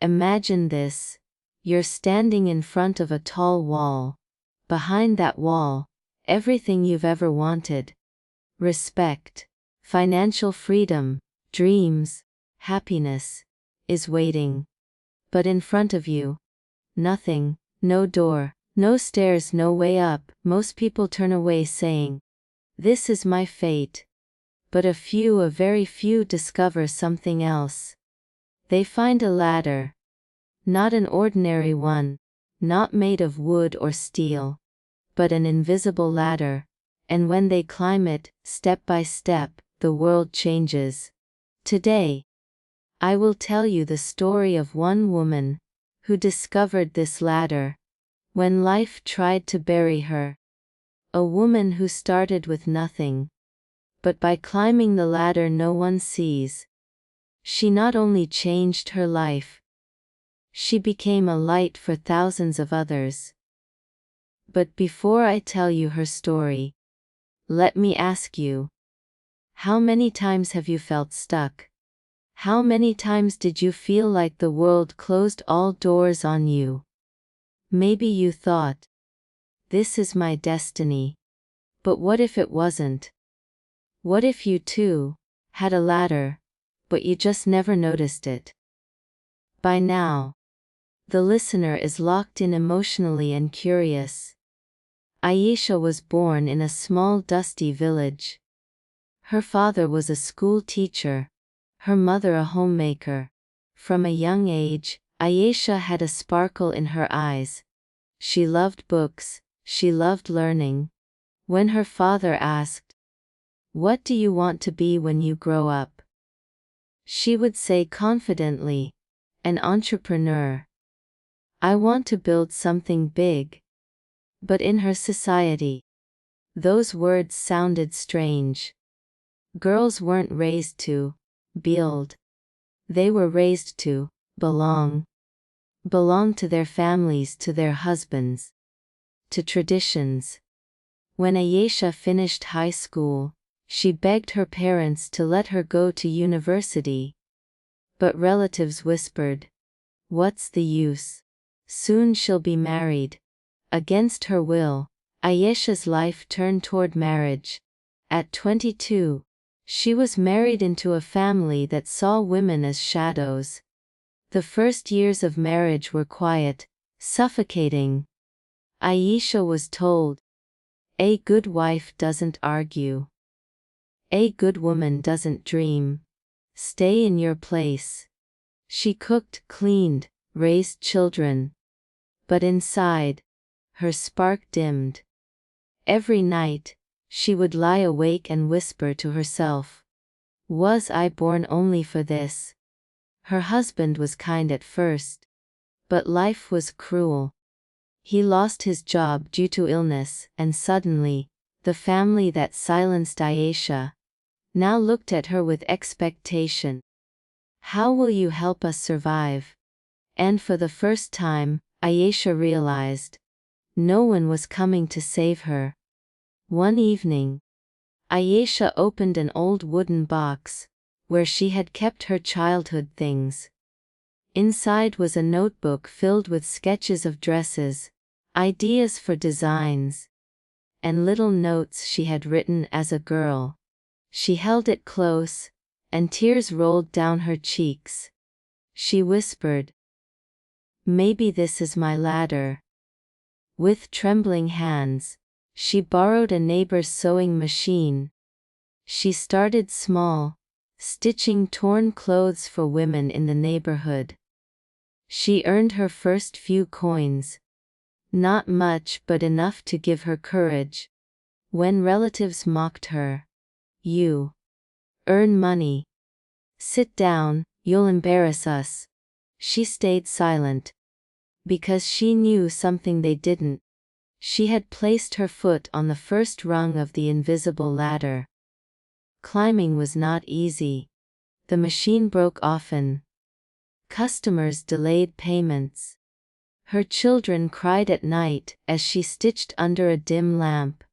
Imagine this. You're standing in front of a tall wall. Behind that wall, everything you've ever wanted. Respect, financial freedom, dreams, happiness, is waiting. But in front of you, nothing, no door, no stairs, no way up. Most people turn away saying, "This is my fate." But a very few discover something else. They find a ladder. Not an ordinary one, not made of wood or steel, but an invisible ladder, and when they climb it, step by step, the world changes. Today, I will tell you the story of one woman who discovered this ladder when life tried to bury her. A woman who started with nothing, but by climbing the ladder no one sees, she not only changed her life, she became a light for thousands of others. But before I tell you her story, let me ask you, how many times have you felt stuck? How many times did you feel like the world closed all doors on you? Maybe you thought, "This is my destiny." But what if it wasn't? What if you too had a ladder, but you just never noticed it? By now, the listener is locked in emotionally and curious. Aisha was born in a small dusty village. Her father was a school teacher, her mother a homemaker. From a young age, Aisha had a sparkle in her eyes. She loved books, she loved learning. When her father asked, "What do you want to be when you grow up?" she would say confidently, "An entrepreneur. I want to build something big." But in her society, those words sounded strange. Girls weren't raised to build. They were raised to belong. Belong to their families, to their husbands, to traditions. When Aisha finished high school, she begged her parents to let her go to university. But relatives whispered, "What's the use? Soon she'll be married." Against her will, Aisha's life turned toward marriage. At 22, she was married into a family that saw women as shadows. The first years of marriage were quiet, suffocating. Aisha was told, "A good wife doesn't argue. A good woman doesn't dream. Stay in your place." She cooked, cleaned, raised children. But inside, her spark dimmed. Every night, she would lie awake and whisper to herself, "Was I born only for this?" Her husband was kind at first, but life was cruel. He lost his job due to illness, and suddenly, the family that silenced Aisha now looked at her with expectation. "How will you help us survive?" And for the first time, Aisha realized, no one was coming to save her. One evening, Aisha opened an old wooden box, where she had kept her childhood things. Inside was a notebook filled with sketches of dresses, ideas for designs, and little notes she had written as a girl. She held it close, and tears rolled down her cheeks. She whispered, "Maybe this is my ladder." With trembling hands, she borrowed a neighbor's sewing machine. She started small, stitching torn clothes for women in the neighborhood. She earned her first few coins. Not much, but enough to give her courage. When relatives mocked her, "You earn money. Sit down, you'll embarrass us," she stayed silent. Because she knew something they didn't. She had placed her foot on the first rung of the invisible ladder. Climbing was not easy. The machine broke often. Customers delayed payments. Her children cried at night as she stitched under a dim lamp.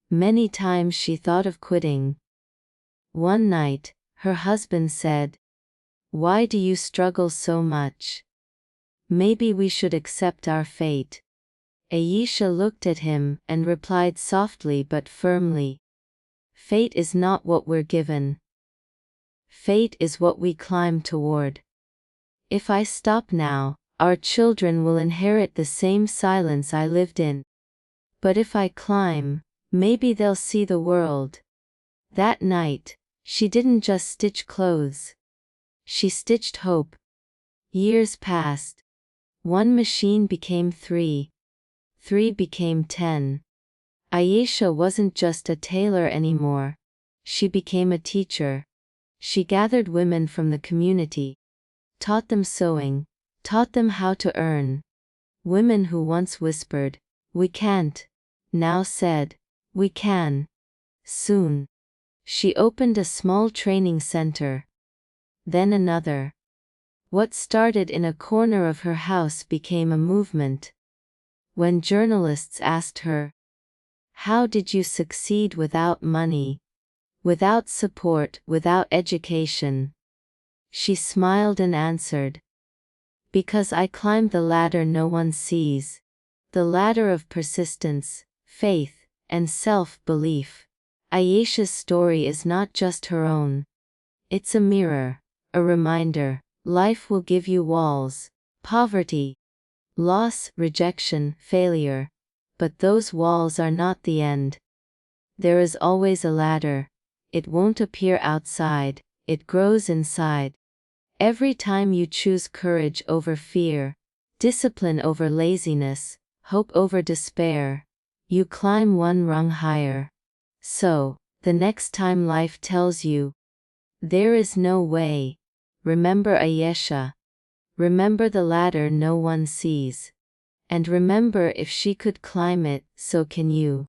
Many times she thought of quitting. One night, her husband said, "Why do you struggle so much? Maybe we should accept our fate. Aisha looked at him and replied softly but firmly. Fate is not what we're given. Fate is what we climb toward. If I stop now, our children will inherit the same silence I lived in. But if I climb, maybe they'll see the world. That night, she didn't just stitch clothes. She stitched hope. Years passed. One machine became 3. 3 became 10. Aisha wasn't just a tailor anymore. She became a teacher. She gathered women from the community, taught them sewing, taught them how to earn. Women who once whispered, "We can't," now said, "We can." Soon, she opened a small training center. Then another. What started in a corner of her house became a movement. When journalists asked her, "How did you succeed without money? Without support, without education?" She smiled and answered, "Because I climbed the ladder no one sees. The ladder of persistence, faith, and self-belief." Aisha's story is not just her own. It's a mirror, a reminder. Life will give you walls, poverty, loss, rejection, failure. But those walls are not the end. There is always a ladder. It won't appear outside, it grows inside. Every time you choose courage over fear, discipline over laziness, hope over despair, you climb one rung higher. So, the next time life tells you, there is no way, remember Aisha. Remember the ladder no one sees. And remember, if she could climb it, so can you.